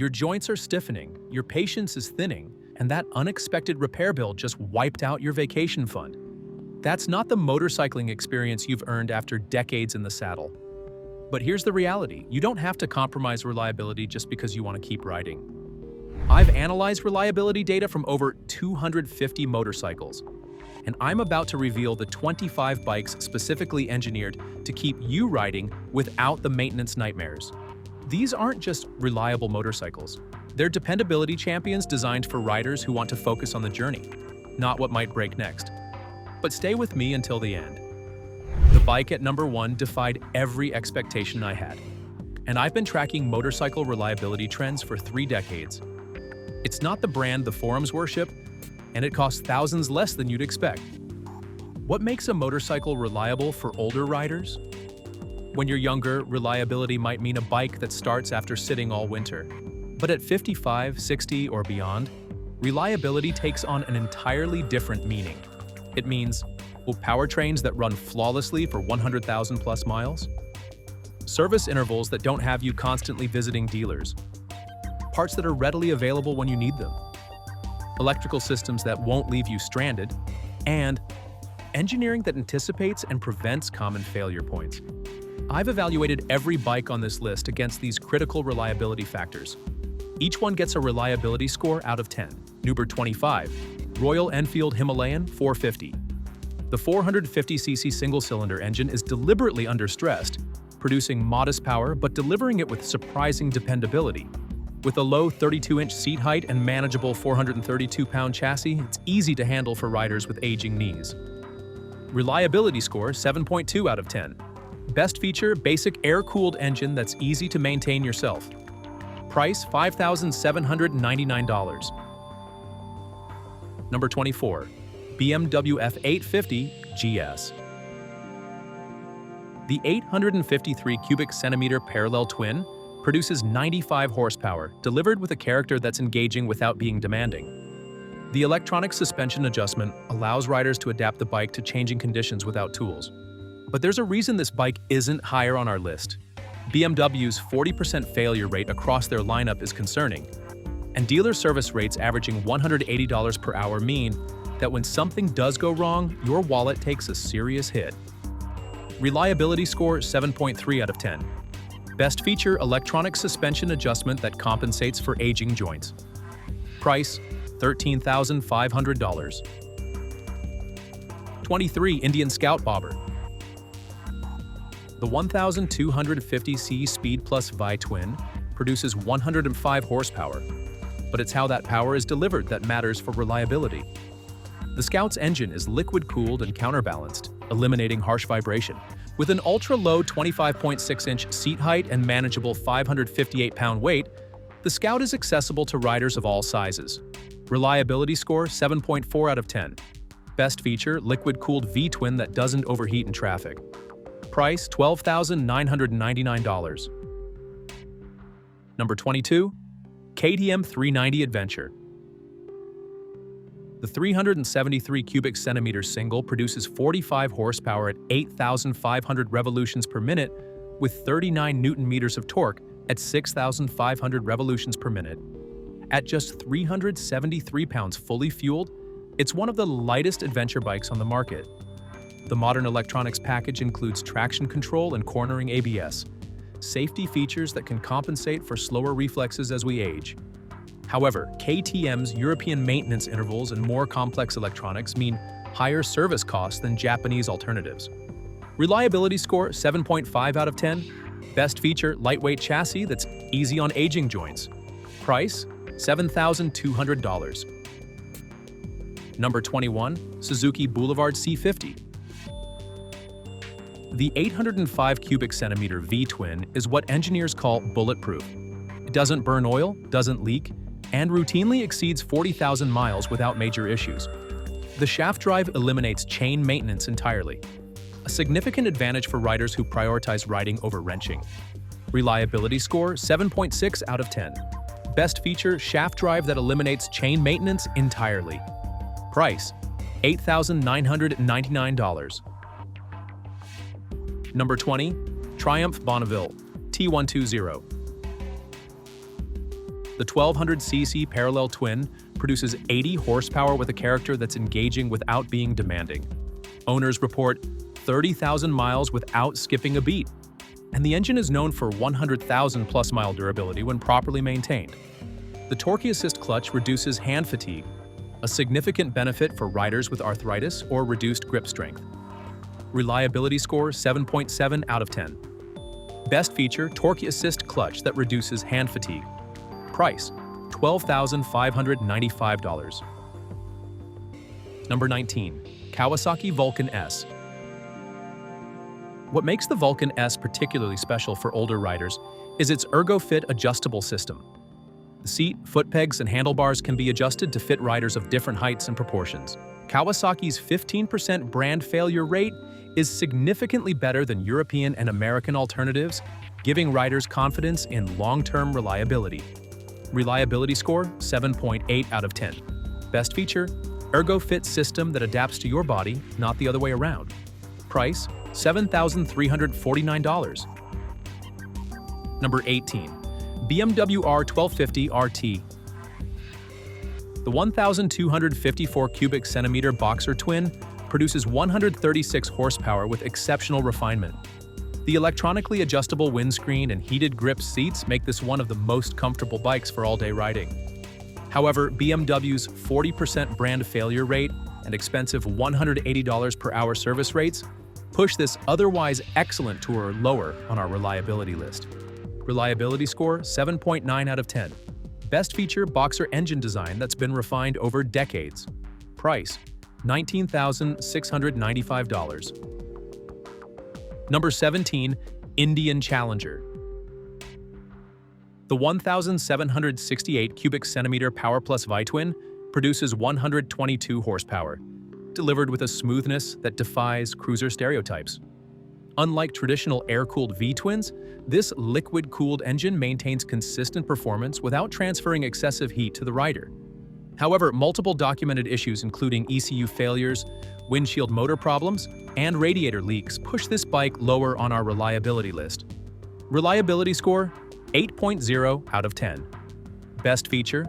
Your joints are stiffening, your patience is thinning, and that unexpected repair bill just wiped out your vacation fund. That's not the motorcycling experience you've earned after decades in the saddle. But here's the reality: you don't have to compromise reliability just because you want to keep riding. I've analyzed reliability data from over 250 motorcycles, and I'm about to reveal the 25 bikes specifically engineered to keep you riding without the maintenance nightmares. These aren't just reliable motorcycles. They're dependability champions designed for riders who want to focus on the journey, not what might break next. But stay with me until the end. The bike at number 1 defied every expectation I had. And I've been tracking motorcycle reliability trends for 3 decades. It's not the brand the forums worship, and it costs thousands less than you'd expect. What makes a motorcycle reliable for older riders? When you're younger, reliability might mean a bike that starts after sitting all winter. But at 55, 60, or beyond, reliability takes on an entirely different meaning. It means, powertrains that run flawlessly for 100,000 plus miles, service intervals that don't have you constantly visiting dealers, parts that are readily available when you need them, electrical systems that won't leave you stranded, and engineering that anticipates and prevents common failure points. I've evaluated every bike on this list against these critical reliability factors. Each one gets a reliability score out of 10. Number 25, Royal Enfield Himalayan 450. The 450cc single-cylinder engine is deliberately understressed, producing modest power but delivering it with surprising dependability. With a low 32-inch seat height and manageable 432-pound chassis, it's easy to handle for riders with aging knees. Reliability score 7.2 out of 10. Best feature, basic air-cooled engine that's easy to maintain yourself. Price, $5,799. Number 24, BMW F850 GS. The 853 cubic centimeter parallel twin produces 95 horsepower, delivered with a character that's engaging without being demanding. The electronic suspension adjustment allows riders to adapt the bike to changing conditions without tools. But there's a reason this bike isn't higher on our list. BMW's 40% failure rate across their lineup is concerning, and dealer service rates averaging $180 per hour mean that when something does go wrong, your wallet takes a serious hit. Reliability score 7.3 out of 10. Best feature, electronic suspension adjustment that compensates for aging joints. Price, $13,500. 23, Indian Scout Bobber. The 1250C Speed Plus Vi twin produces 105 horsepower, but it's how that power is delivered that matters for reliability. The Scout's engine is liquid-cooled and counterbalanced, eliminating harsh vibration. With an ultra-low 25.6-inch seat height and manageable 558-pound weight, the Scout is accessible to riders of all sizes. Reliability score 7.4 out of 10. Best feature, liquid-cooled V-twin that doesn't overheat in traffic. Price, $12,999. Number 22, KTM 390 Adventure. The 373 cubic centimeter single produces 45 horsepower at 8,500 revolutions per minute with 39 newton meters of torque at 6,500 revolutions per minute. At just 373 pounds fully fueled, it's one of the lightest adventure bikes on the market. The modern electronics package includes traction control and cornering ABS, safety features that can compensate for slower reflexes as we age. However, KTM's European maintenance intervals and more complex electronics mean higher service costs than Japanese alternatives. Reliability score 7.5 out of 10. Best feature, lightweight chassis that's easy on aging joints. Price, $7,200. Number 21, Suzuki Boulevard C50. The 805 cubic centimeter V-twin is what engineers call bulletproof. It doesn't burn oil, doesn't leak, and routinely exceeds 40,000 miles without major issues. The shaft drive eliminates chain maintenance entirely, a significant advantage for riders who prioritize riding over wrenching. Reliability score 7.6 out of 10. Best feature, shaft drive that eliminates chain maintenance entirely. Price, $8,999. Number 20, Triumph Bonneville T120. The 1200cc parallel twin produces 80 horsepower with a character that's engaging without being demanding. Owners report 30,000 miles without skipping a beat, and the engine is known for 100,000 plus mile durability when properly maintained. The Torque Assist clutch reduces hand fatigue, a significant benefit for riders with arthritis or reduced grip strength. Reliability score 7.7 out of 10. Best feature, Torque Assist clutch that reduces hand fatigue. Price, $12,595. Number 19. Kawasaki Vulcan S. What makes the Vulcan S particularly special for older riders is its ErgoFit adjustable system. The seat, foot pegs, and handlebars can be adjusted to fit riders of different heights and proportions. Kawasaki's 15% brand failure rate is significantly better than European and American alternatives, giving riders confidence in long-term reliability. Reliability score, 7.8 out of 10. Best feature, ErgoFit system that adapts to your body, not the other way around. Price, $7,349. Number 18. BMW R1250 RT. The 1,254 cubic centimeter boxer twin produces 136 horsepower with exceptional refinement. The electronically adjustable windscreen and heated grip seats make this one of the most comfortable bikes for all-day riding. However, BMW's 40% brand failure rate and expensive $180 per hour service rates push this otherwise excellent tour lower on our reliability list. Reliability score, 7.9 out of 10. Best feature, boxer engine design that's been refined over decades. Price, $19,695. Number 17. Indian Challenger. The 1,768 cubic centimeter Power Plus V-twin produces 122 horsepower, delivered with a smoothness that defies cruiser stereotypes. Unlike traditional air-cooled V-twins, this liquid-cooled engine maintains consistent performance without transferring excessive heat to the rider. However, multiple documented issues including ECU failures, windshield motor problems, and radiator leaks push this bike lower on our reliability list. Reliability score, 8.0 out of 10. Best feature,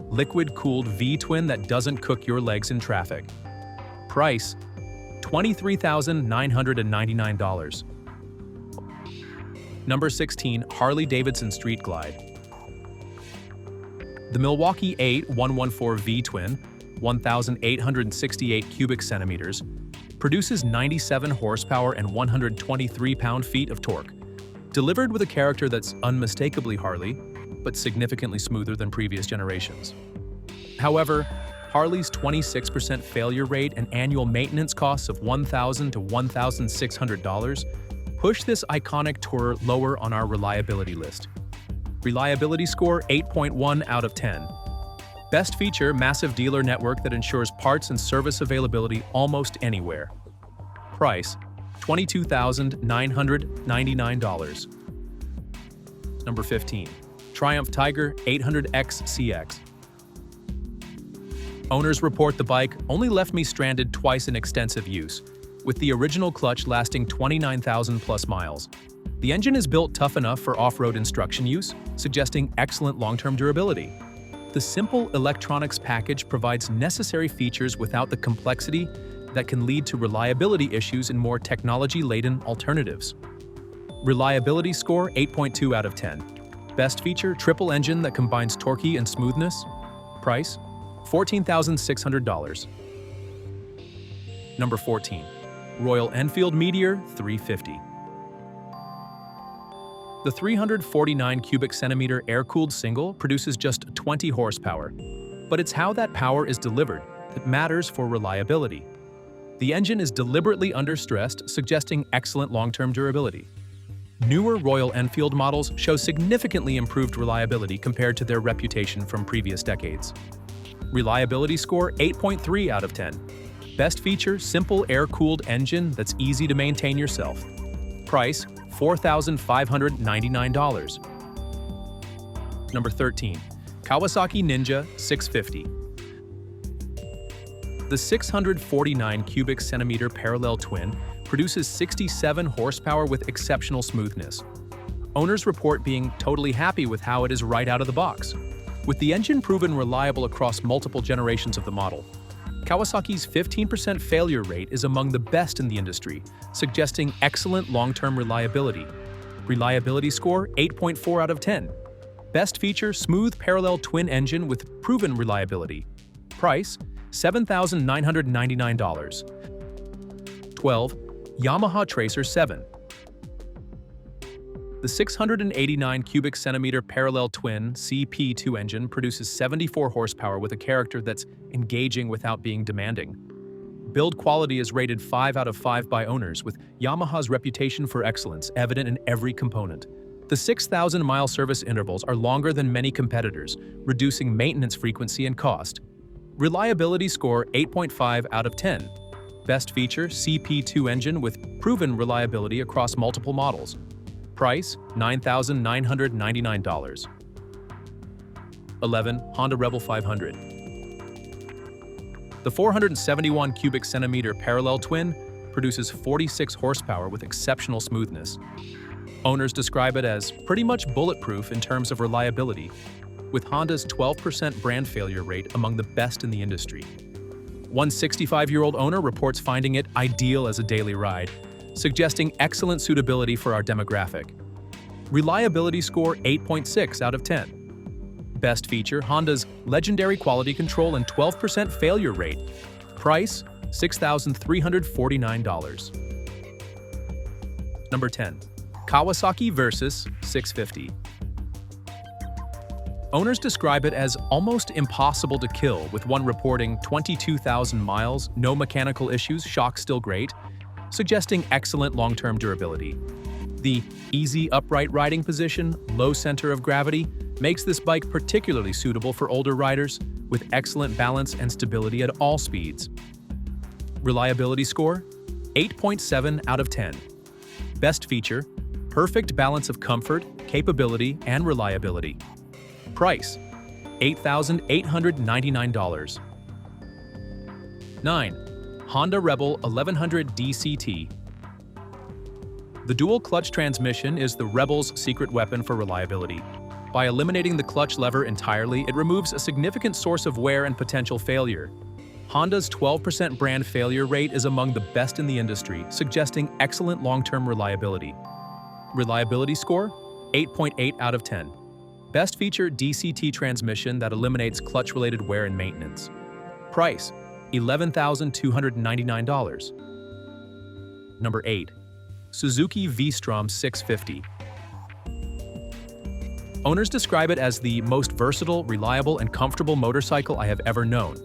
liquid-cooled V-twin that doesn't cook your legs in traffic. Price, $23,999. Number 16. Harley-Davidson Street Glide. The Milwaukee 8114 V-twin, 1,868 cubic centimeters, produces 97 horsepower and 123 pound-feet of torque, delivered with a character that's unmistakably Harley, but significantly smoother than previous generations. However, Harley's 26% failure rate and annual maintenance costs of $1,000 to $1,600 push this iconic tourer lower on our reliability list. Reliability score, 8.1 out of 10. Best feature, massive dealer network that ensures parts and service availability almost anywhere. Price, $22,999. Number 15. Triumph Tiger 800X CX. Owners report the bike only left me stranded twice in extensive use, with the original clutch lasting 29,000 plus miles. The engine is built tough enough for off-road instruction use, suggesting excellent long-term durability. The simple electronics package provides necessary features without the complexity that can lead to reliability issues in more technology-laden alternatives. Reliability score, 8.2 out of 10. Best feature, triple engine that combines torque and smoothness. Price, $14,600. Number 14. Royal Enfield Meteor 350. The 349 cubic centimeter air-cooled single produces just 20 horsepower, but it's how that power is delivered that matters for reliability. The engine is deliberately understressed, suggesting excellent long-term durability. Newer Royal Enfield models show significantly improved reliability compared to their reputation from previous decades. Reliability score, 8.3 out of 10. Best feature, simple air-cooled engine that's easy to maintain yourself. Price, $4,599. Number 13. Kawasaki Ninja 650. The 649 cubic centimeter parallel twin produces 67 horsepower with exceptional smoothness. Owners report being totally happy with how it is right out of the box. With the engine proven reliable across multiple generations of the model, Kawasaki's 15% failure rate is among the best in the industry, suggesting excellent long-term reliability. Reliability score 8.4 out of 10. Best feature smooth parallel twin engine with proven reliability. Price $7,999. 12. Yamaha Tracer 7. The 689 cubic centimeter parallel twin CP2 engine produces 74 horsepower with a character that's engaging without being demanding. Build quality is rated 5 out of 5 by owners, with Yamaha's reputation for excellence evident in every component. The 6,000-mile service intervals are longer than many competitors, reducing maintenance frequency and cost. Reliability score 8.5 out of 10. Best feature CP2 engine with proven reliability across multiple models. Price $9,999. 11. Honda Rebel 500. The 471 cubic centimeter parallel twin produces 46 horsepower with exceptional smoothness. Owners describe it as pretty much bulletproof in terms of reliability, with Honda's 12% brand failure rate among the best in the industry. One 65-year-old owner reports finding it ideal as a daily ride, suggesting excellent suitability for our demographic. Reliability score 8.6 out of 10. Best feature Honda's legendary quality control and 12% failure rate. Price $6,349. Number 10. Kawasaki Versys 650. Owners describe it as almost impossible to kill, with one reporting 22,000 miles, no mechanical issues, shock still great, suggesting excellent long-term durability. The easy upright riding position, low center of gravity, makes this bike particularly suitable for older riders, with excellent balance and stability at all speeds. Reliability score 8.7 out of 10. Best feature perfect balance of comfort, capability, and reliability. Price $8,899. 9. Honda Rebel 1100 DCT. The dual-clutch transmission is the Rebel's secret weapon for reliability. By eliminating the clutch lever entirely, it removes a significant source of wear and potential failure. Honda's 12% brand failure rate is among the best in the industry, suggesting excellent long-term reliability. Reliability score 8.8 out of 10. Best feature DCT transmission that eliminates clutch-related wear and maintenance. Price $11,299. Number 8. Suzuki V-Strom 650. Owners describe it as the most versatile, reliable, and comfortable motorcycle I have ever known,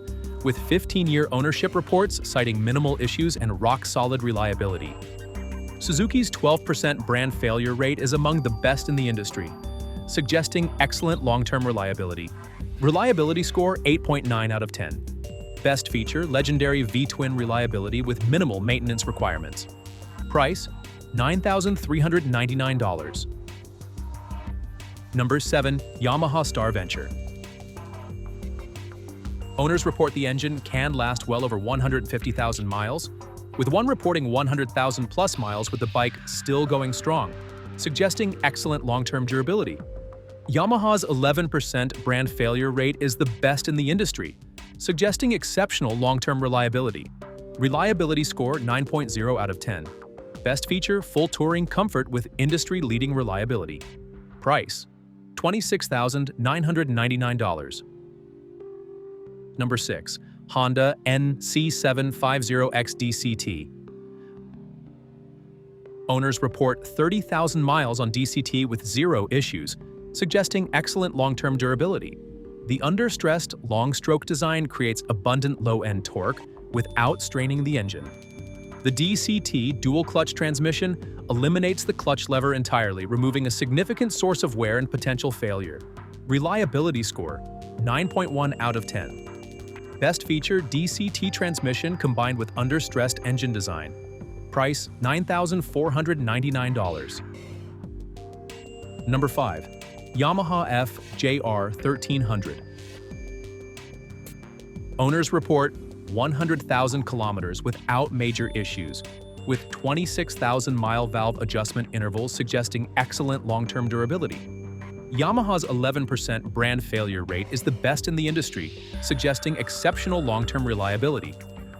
with 15-year ownership reports citing minimal issues and rock-solid reliability. Suzuki's 12% brand failure rate is among the best in the industry, suggesting excellent long-term reliability. Reliability score 8.9 out of 10. Best feature legendary V-twin reliability with minimal maintenance requirements. Price $9,399. Number 7. Yamaha Star Venture. Owners report the engine can last well over 150,000 miles, with one reporting 100,000 plus miles with the bike still going strong, suggesting excellent long-term durability. Yamaha's 11% brand failure rate is the best in the industry, suggesting exceptional long-term reliability. Reliability score 9.0 out of 10. Best feature full touring comfort with industry-leading reliability. Price $26,999. Number 6. Honda NC750X DCT. Owners report 30,000 miles on DCT with zero issues, suggesting excellent long-term durability. The under-stressed, long-stroke design creates abundant low-end torque without straining the engine. The DCT dual-clutch transmission eliminates the clutch lever entirely, removing a significant source of wear and potential failure. Reliability score 9.1 out of 10. Best feature DCT transmission combined with under-stressed engine design. Price $9,499. Number 5. Yamaha FJR 1300. Owners report 100,000 kilometers without major issues, with 26,000-mile valve adjustment intervals suggesting excellent long-term durability. Yamaha's 11% brand failure rate is the best in the industry, suggesting exceptional long-term reliability.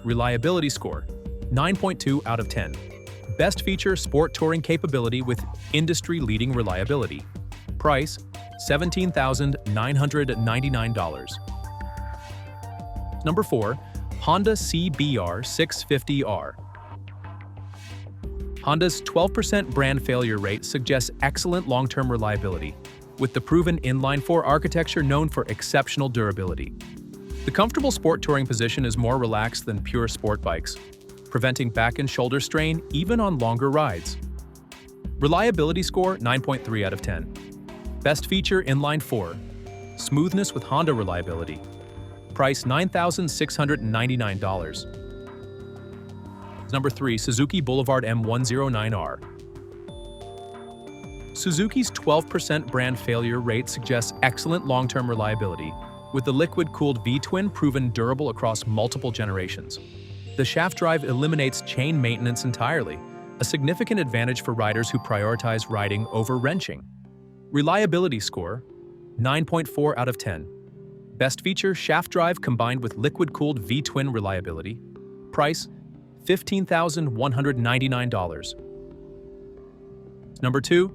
Reliability score, 9.2 out of 10. Best feature sport touring capability with industry-leading reliability. Price, $17,999. Number 4. Honda CBR 650R. Honda's 12% brand failure rate suggests excellent long-term reliability, with the proven inline-4 architecture known for exceptional durability. The comfortable sport touring position is more relaxed than pure sport bikes, preventing back and shoulder strain even on longer rides. Reliability score, 9.3 out of 10. Best feature inline-4. Smoothness with Honda reliability. Price, $9,699. Number 3. Suzuki Boulevard M109R. Suzuki's 12% brand failure rate suggests excellent long-term reliability, with the liquid-cooled V-twin proven durable across multiple generations. The shaft drive eliminates chain maintenance entirely, a significant advantage for riders who prioritize riding over wrenching. Reliability score, 9.4 out of 10. Best feature shaft drive combined with liquid-cooled V-twin reliability. Price, $15,199. Number 2.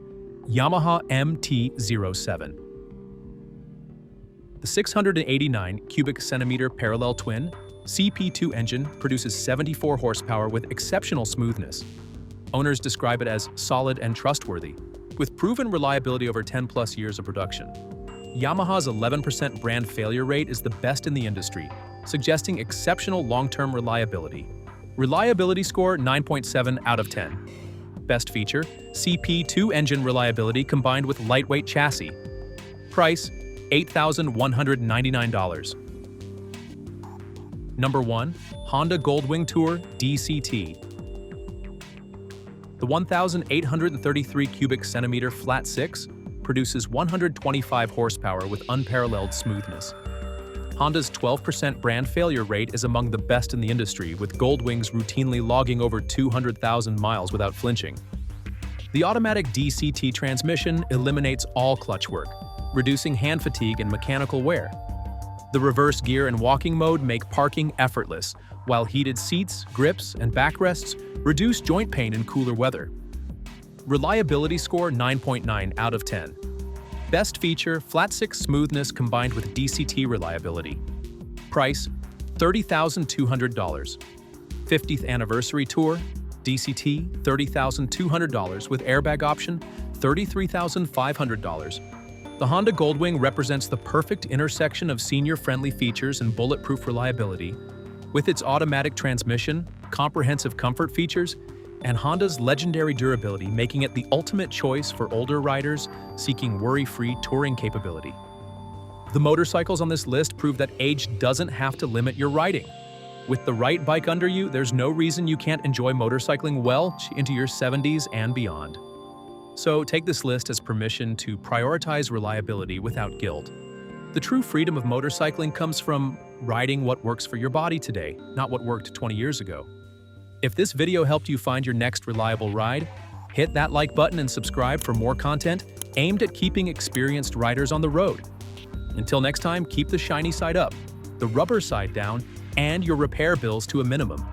Yamaha MT-07. The 689 cubic centimeter parallel twin CP2 engine produces 74 horsepower with exceptional smoothness. Owners describe it as solid and trustworthy, with proven reliability over 10+ years of production. Yamaha's 11% brand failure rate is the best in the industry, suggesting exceptional long-term reliability. Reliability score, 9.7 out of 10. Best feature, CP2 engine reliability combined with lightweight chassis. Price, $8,199. Number 1. Honda Goldwing Tour DCT. The 1,833 cubic centimeter flat 6 produces 125 horsepower with unparalleled smoothness. Honda's 12% brand failure rate is among the best in the industry, with Goldwings routinely logging over 200,000 miles without flinching. The automatic DCT transmission eliminates all clutch work, reducing hand fatigue and mechanical wear. The reverse gear and walking mode make parking effortless, while heated seats, grips, and backrests reduce joint pain in cooler weather. Reliability score, 9.9 out of 10. Best feature, flat 6 smoothness combined with DCT reliability. Price, $30,200. 50th Anniversary Tour, DCT, $30,200 with airbag option, $33,500. The Honda Goldwing represents the perfect intersection of senior-friendly features and bulletproof reliability, with its automatic transmission, comprehensive comfort features, and Honda's legendary durability, making it the ultimate choice for older riders seeking worry-free touring capability. The motorcycles on this list prove that age doesn't have to limit your riding. With the right bike under you, there's no reason you can't enjoy motorcycling well into your 70s and beyond. So take this list as permission to prioritize reliability without guilt. The true freedom of motorcycling comes from riding what works for your body today, not what worked 20 years ago. If this video helped you find your next reliable ride, hit that like button and subscribe for more content aimed at keeping experienced riders on the road. Until next time, keep the shiny side up, the rubber side down, and your repair bills to a minimum.